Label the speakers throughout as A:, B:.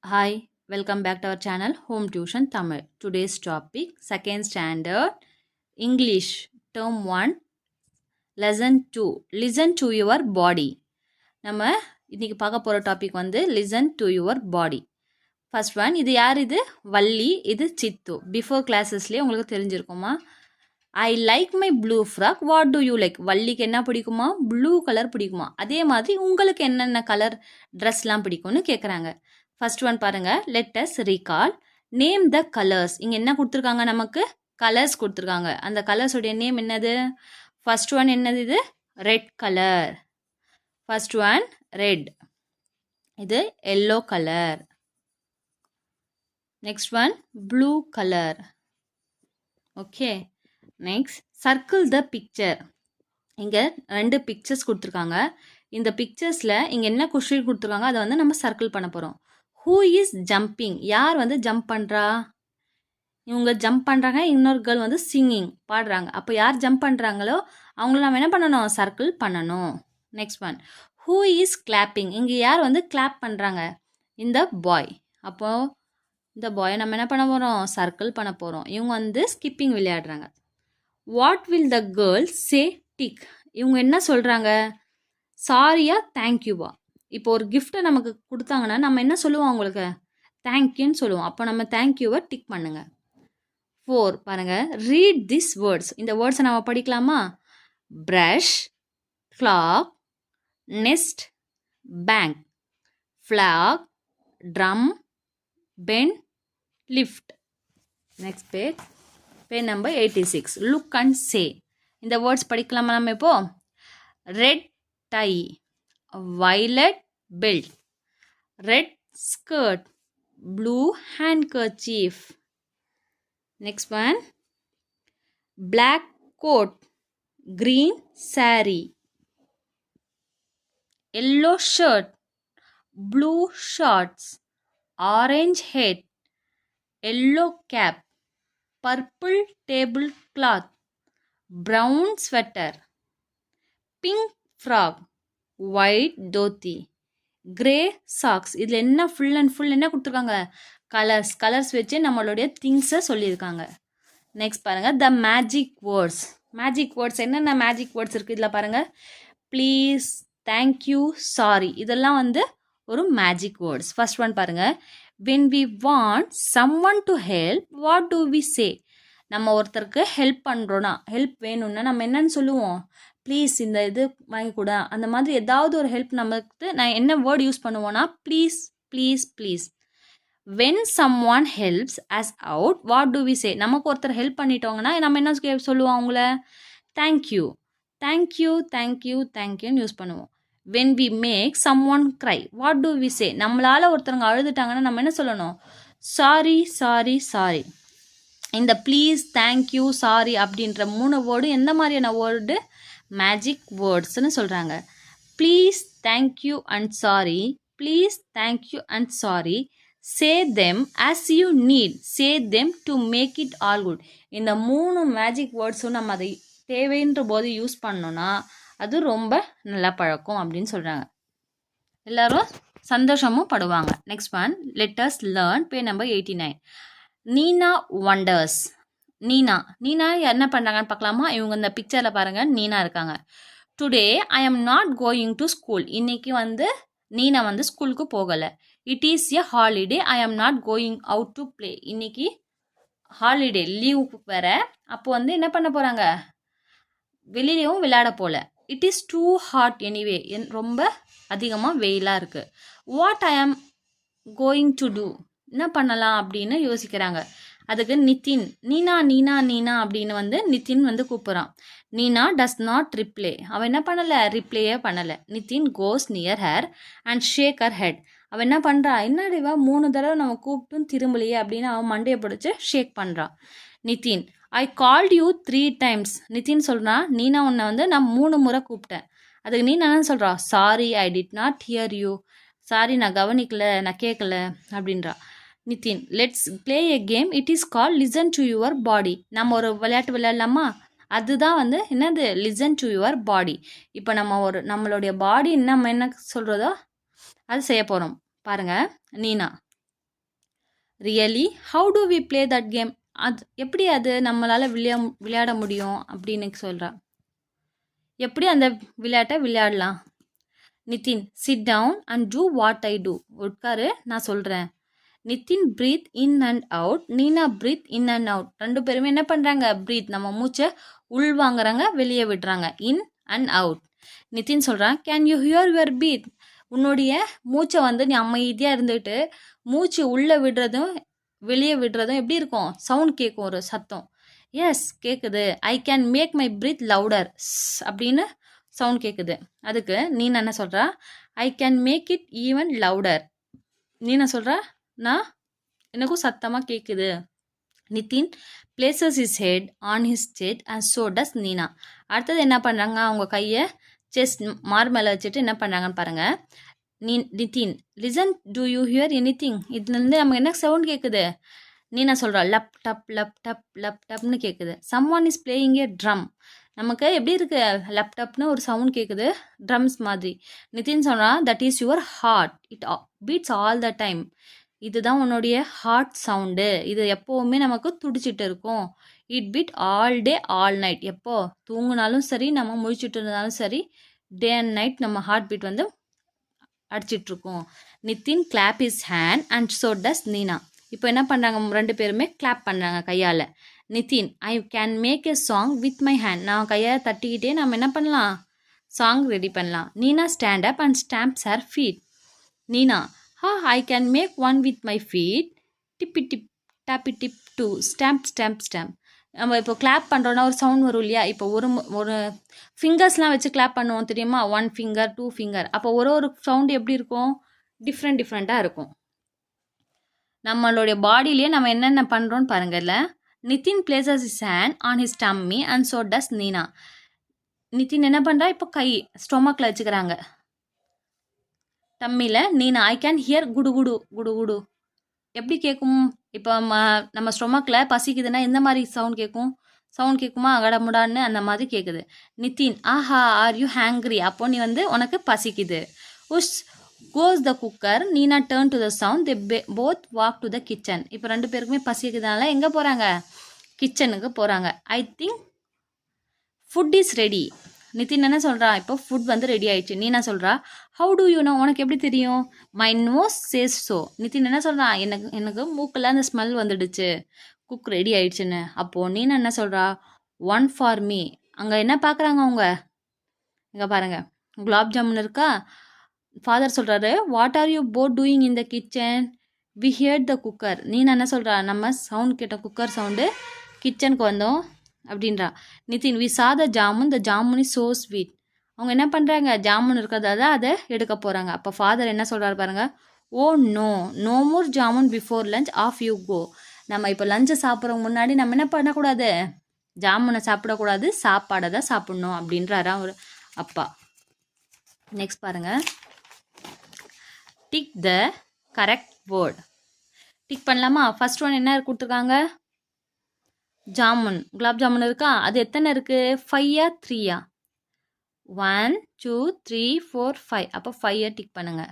A: Hi, welcome back to our channel Home Tuition Tamil. Today's topic second standard English term 1 lesson 2 listen to your body. நம்ம இன்னைக்கு பார்க்க போற topic வந்து listen to your body. First one இது யார் இது வள்ளி இது சித்து பிஃபோர் கிளாஸஸ்லேயே உங்களுக்கு தெரிஞ்சிருக்குமா I like my blue frock what do you like வள்ளிக்கு என்ன பிடிக்குமா ப்ளூ கலர் பிடிக்குமா அதே மாதிரி உங்களுக்கு என்னென்ன கலர் ட்ரெஸ்லாம் பிடிக்கும்னு கேட்குறாங்க ஃபர்ஸ்ட் ஒன் பாருங்க let us recall name the colours இங்கே என்ன கொடுத்துருக்காங்க நமக்கு கலர்ஸ் கொடுத்துருக்காங்க அந்த கலர்ஸோடைய நேம் என்னது ஃபர்ஸ்ட் ஒன் என்னது இது red colour first one red இது yellow colour next one blue colour okay next circle the picture இங்கே 2 பிக்சர்ஸ் கொடுத்துருக்காங்க இந்த பிக்சர்ஸில் இங்கே என்ன கொஸ்டின் கொடுத்துருக்காங்க அதை வந்து நம்ம சர்க்கிள் பண்ண போகிறோம் ஹூ இஸ் ஜம்பிங் யார் வந்து ஜம்ப் பண்ணுறா இவங்க ஜம்ப் பண்ணுறாங்க இன்னொரு கேர்ள் வந்து சிங்கிங் பாடுறாங்க அப்போ யார் ஜம்ப் பண்ணுறாங்களோ அவங்கள நம்ம என்ன பண்ணணும் சர்க்கிள் பண்ணணும் next one who is clapping இங்கே யார் வந்து கிளாப் பண்ணுறாங்க இந்த பாய் அப்போது இந்த பாயை நம்ம என்ன பண்ண போகிறோம் சர்க்கிள் பண்ண போகிறோம் இவங்க வந்து ஸ்கிப்பிங் விளையாடுறாங்க what will the girls say tick இவங்க என்ன சொல்கிறாங்க சாரியா தேங்க்யூவா இப்போ ஒரு கிஃப்ட்டை நமக்கு கொடுத்தாங்கன்னா நம்ம என்ன சொல்லுவோம் அவங்களுக்கு தேங்க்யூன்னு சொல்லுவோம் அப்போ நம்ம தேங்க்யூவை டிக் பண்ணுங்க 4 பாருங்கள் ரீட் திஸ் வேர்ட்ஸ் இந்த வேர்ட்ஸை நம்ம படிக்கலாமா brush clock nest bank flag drum pen lift next page number 86 look and say இந்த வேர்ட்ஸ் படிக்கலாமா நம்ம இப்போ red tie violet belt red skirt blue handkerchief next one black coat green saree yellow shirt blue shorts orange head yellow cap purple tablecloth brown sweater pink frog white dhoti grey socks இதில் என்ன full and full என்ன கொடுத்துருக்காங்க colours வச்சு நம்மளுடைய திங்ஸை சொல்லியிருக்காங்க next பாருங்கள் the magic words என்னென்ன மேஜிக் வேர்ட்ஸ் இருக்குது இதில் பாருங்கள் ப்ளீஸ் தேங்க்யூ சாரி இதெல்லாம் வந்து ஒரு மேஜிக் வேர்ட்ஸ் ஃபர்ஸ்ட் ஒன் பாருங்கள் when we want someone to help what do we say நம்ம ஒருத்தருக்கு ஹெல்ப் பண்ணுறோன்னா ஹெல்ப் வேணும்னா நம்ம என்னன்னு சொல்லுவோம் ப்ளீஸ் இந்த இது வாங்கி கூட அந்த மாதிரி ஏதாவது ஒரு ஹெல்ப் நமக்கு நான் என்ன வேர்ட் யூஸ் பண்ணுவோன்னா please please please when someone helps us out what do we say நமக்கு ஒருத்தர் ஹெல்ப் பண்ணிட்டோங்கன்னா நம்ம என்ன சொல்லுவோம் அவங்கள தேங்க்யூ தேங்க்யூ தேங்க்யூ தேங்க்யூன்னு யூஸ் பண்ணுவோம் when we make someone cry what do we say நம்மளால் ஒருத்தவங்க அழுதுட்டாங்கன்னா நம்ம என்ன சொல்லணும் சாரி சாரி சாரி இந்த ப்ளீஸ் தேங்க்யூ சாரி அப்படின்ற 3 வேர்டு எந்த மாதிரியான வேர்டு மேஜிக் வேர்ட்ஸ்னு சொல்கிறாங்க please thank you and sorry please thank you and sorry say them as you need say them to make it all good இந்த 3 மேஜிக் வேர்ட்ஸும் நம்ம அதை தேவைன்ற போது யூஸ் பண்ணோன்னா அது ரொம்ப நல்லா பழக்கம் அப்படின்னு சொல்கிறாங்க எல்லோரும் சந்தோஷமும் படுவாங்க next one let us learn page number 89 Neena wonders Neena என்ன பண்ணுறாங்கன்னு பார்க்கலாமா இவங்க இந்த பிக்சரில் பாருங்கள் நீனா இருக்காங்க today I am not going to school இன்றைக்கி வந்து நீனா வந்து ஸ்கூலுக்கு போகலை it is a holiday I am not going out to play இன்றைக்கி ஹாலிடே லீவ் வேற அப்போ வந்து என்ன பண்ண போகிறாங்க வெளியிலையும் விளையாட போகல it is too hot anyway ரொம்ப அதிகமாக வெயிலாக இருக்குது what I am going to two என்ன பண்ணலாம் அப்படின்னு யோசிக்கிறாங்க அதுக்கு நிதின் நீனா நீனா நீனா அப்படின்னு வந்து நிதின் வந்து கூப்பிட்றான் நீனா டஸ் நாட் ரிப்ளே அவன் என்ன பண்ணலை ரிப்ளேயே பண்ணலை Nitin goes near her and shake her head அவன் என்ன பண்ணுறா என்னடிவா 3 தடவை நம்ம கூப்பிட்டும் திரும்பலையே அப்படின்னு அவன் மண்டையை பிடிச்சி ஷேக் பண்ணுறான் Nitin I called you 3 times Nitin சொல்கிறான் நீனா உன்னை வந்து நான் 3 முறை கூப்பிட்டேன் அதுக்கு நீ என்ன சொல்கிறா sorry I did not here you sorry நான் கவனிக்கல நான் கேட்கல அப்படின்றா Nitin let's play a game it is call listen to your பாடி நம்ம ஒரு விளையாட்டு விளையாடலாமா அதுதான் வந்து என்னது லிசன் டு யுவர் பாடி. இப்போ நம்மளுடைய பாடி நம்ம என்ன சொல்கிறதோ அது செய்ய போகிறோம். பாருங்கள், Nina really how do we play that game, அது எப்படி அது நம்மளால் விளையாட முடியும் அப்படின்னு சொல்கிறா. எப்படி அந்த விளையாட்டை விளையாடலாம்? Nithin sit down and do what I do, உட்காரு நான் சொல்கிறேன். Nithin breathe in and out, Neena breathe in and out. ரெண்டு பேருமே என்ன பண்ணுறாங்க? பிரீத், நம்ம மூச்சை உள் வாங்குறாங்க, வெளியே விடுறாங்க, இன் அண்ட் அவுட். நிதின் சொல்கிறான், can you hear your breath, உன்னுடைய மூச்சை வந்து நீ அமைதியாக இருந்துட்டு மூச்சு உள்ளே விடுறதும் வெளியே விடுறதும் எப்படி இருக்கும்? சவுண்ட் கேட்கும், ஒரு சத்தம். எஸ் கேட்குது. I can make my breath louder அப்படின்னு சவுண்ட் கேட்குது. அதுக்கு நீனா என்ன சொல்கிறா? I can make it even louder. Nina சொல்கிறா, நான் எனக்கும் சத்தமாக கேட்குது. Nitin places his head on his chest and so does Nina. அடுத்தது என்ன பண்ணுறாங்க? அவங்க கையை செஸ்ட் மார் மேலே வச்சுட்டு என்ன பண்ணுறாங்கன்னு பாருங்கள். Nitin listen to you here anything, இதுலேருந்து நமக்கு என்ன சவுண்ட் கேட்குது? நீனா சொல்கிறா, லப் டப் லப் டப் லப் டப்னு கேட்குது. Someone is playing a drum, நமக்கு எப்படி இருக்குது? லேப்டாப்னு ஒரு சவுண்ட் கேட்குது, ட்ரம்ஸ் மாதிரி. நிதின் சொல்கிறான், that is your heart, it beats all the time, இதுதான் உன்னுடைய ஹார்ட் சவுண்டு, இது எப்போவுமே நமக்கு துடிச்சிட்டு இருக்கும். It beat all day all night, எப்போ தூங்கினாலும் சரி நம்ம முழிச்சிட்டு இருந்தாலும் சரி, டே அண்ட் நைட் நம்ம ஹார்ட் பீட் வந்து அடிச்சிட்ருக்கோம். Nitin clap his hand and so does Nina. இப்போ என்ன பண்ணுறாங்க? ரெண்டு பேருமே கிளாப் பண்ணுறாங்க கையால். Nitin I can make a song with my hand, நான் கையை தட்டிக்கிட்டே நம்ம என்ன பண்ணலாம்? சாங் ரெடி பண்ணலாம். Nina stand up and stamps her feet. Nina I can make one with my feet, tippy tip tappy tip to stamp stamp stamp. நம்ம இப்போ clap பண்ணுறோன்னா ஒரு சவுண்ட் வரும் இல்லையா? இப்போ ஒரு ஃபிங்கர்ஸ்லாம் வச்சு கிளாப் பண்ணுவோம் தெரியுமா? 1 ஃபிங்கர் 2 ஃபிங்கர். அப்போ ஒரு சவுண்டு எப்படி இருக்கும்? டிஃப்ரெண்ட்டாக இருக்கும். நம்மளுடைய பாடியிலேயே நம்ம என்னென்ன பண்ணுறோன்னு பாருங்கள்ல. Nitin places his hand on his tummy and so does Nina. Nitin என்ன பண்ணுறா? இப்போ கை ஸ்டொமக்கில் வச்சுக்கிறாங்க, டம்மியில். நீனா ஐ கேன் ஹியர் குடு குடு குடு குடு, எப்படி கேட்கும்? இப்போ நம்ம ஸ்டொமக்கில் பசிக்குதுன்னா எந்த மாதிரி சவுண்ட் கேட்கும்? சவுண்ட் கேட்குமா? அகடமுடான்னு அந்த மாதிரி கேட்குது. Nitin aha are you hungry, அப்போ நீ வந்து உனக்கு பசிக்குது. Whoosh goes the cooker, Nina turn to the sound, they both walk to the kitchen. இப்போ ரெண்டு பேருக்குமே பசிக்குதுனால எங்கே போகிறாங்க? கிச்சனுக்கு போகிறாங்க. I think food is ready. Nitin என்ன சொல்கிறா? இப்போ ஃபுட் வந்து ரெடி ஆயிடுச்சு. நீனா சொல்கிறா, ஹவு டு யூ நோ, உனக்கு எப்படி தெரியும்? My nose says so. Nithin என்ன சொல்கிறான்? எனக்கு மூக்கில் அந்த ஸ்மெல் வந்துடுச்சு, குக் ரெடி ஆயிடுச்சுன்னு. அப்போது நீனா என்ன சொல்கிறா? One for me. அங்கே என்ன பார்க்குறாங்க அவங்க? இங்கே பாருங்கள், குலாப் ஜாமுன் இருக்கா? ஃபாதர் சொல்கிறாரு, what are you both doing in the kitchen? We heard the cooker. Nina என்ன சொல்கிறா? நம்ம சவுண்ட் கேட்ட குக்கர் சவுண்டு, கிச்சனுக்கு வந்தோம் அப்படின்றா. Nithin we saw the jamun, the jamun is so sweet. அவங்க என்ன பண்ணுறாங்க? ஜாமுன் இருக்கிறதா அதை எடுக்க போகிறாங்க. அப்போ ஃபாதர் என்ன சொல்கிறாரு பாருங்க, oh no no more jamun before lunch, off you go. நம்ம இப்போ லஞ்சை சாப்பிட்றதுக்கு முன்னாடி நம்ம என்ன பண்ணக்கூடாது? ஜாமுனை சாப்பிடக்கூடாது, சாப்பாடை தான் சாப்பிட்ணும் அப்படின்றாரா ஒரு அப்பா. நெக்ஸ்ட் பாருங்கள், tick the correct word. Tick பண்ணலாமா? ஃபர்ஸ்ட் ஒன் என்ன கொடுத்துருக்காங்க? ஜாமுன், குலாப் ஜாமுன் இருக்கா? அது எத்தனை இருக்குது? 5 3? 1 2 3 4 5. அப்போ 5 டிக் பண்ணுங்க.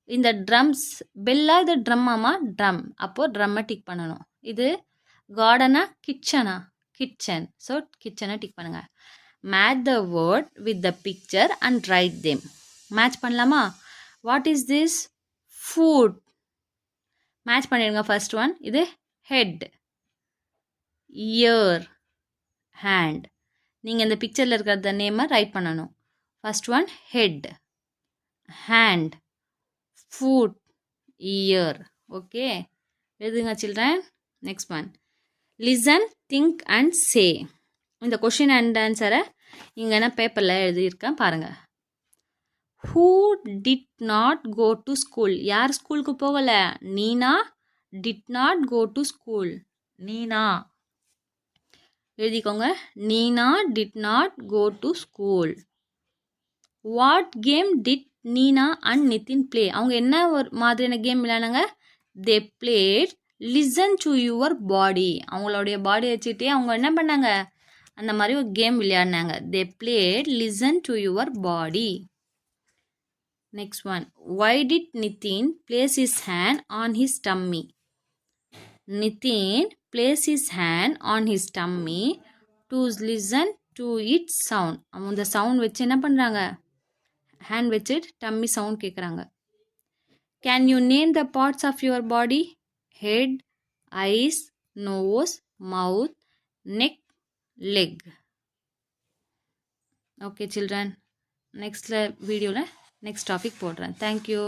A: இந்த ட்ரம்ஸ், பெல்லா இது ட்ரம்மாமா? ட்ரம். அப்போது ட்ரம்மை டிக் பண்ணணும். இது கார்டனா கிச்சனா? கிச்சன். ஸோ கிச்சனை டிக் பண்ணுங்க. Match the word with the picture and write them. Match பண்ணலாமா? What is this? Food. Match பண்ணிடுங்க. ஃபர்ஸ்ட் ஒன் இது ஹெட், இயர், ஹேண்ட். நீங்கள் இந்த பிக்சரில் இருக்கிற நேமை ரைட் பண்ணணும். First one head, hand, foot, ear. Okay, எழுதுங்க children. Next one listen, think and say. இந்த கொஷின் அண்ட் ஆன்சரை இங்கே என்ன பேப்பரில் எழுதியிருக்கேன் பாருங்கள். Who did not go to school? யார் ஸ்கூலுக்கு போகலை? Nina did not go to school. Nina எழுதிக்கோங்க. Nina did not go to school. What game did Nina and Nitin play? அவங்க என்ன ஒரு மாதிரியான கேம் விளையாடுனாங்க? They played listen to your body. அவங்களுடைய பாடி வச்சுட்டே அவங்க என்ன பண்ணாங்க? அந்த மாதிரி ஒரு கேம் விளையாடினாங்க. They played listen to your body. Next one, why did Nitin place his hand on his tummy? Nitin place his hand on his tummy to listen to its sound. அவங்க அந்த சவுண்ட் வச்சு என்ன பண்ணுறாங்க, ஹேண்ட் வச்சுட்டு டம்மி சவுண்ட் கேட்குறாங்க. Can you name the parts of your body? Head, eyes, nose, mouth, neck, leg. Okay children, next வீடியோவில் next topic போடுறேன். Thank you.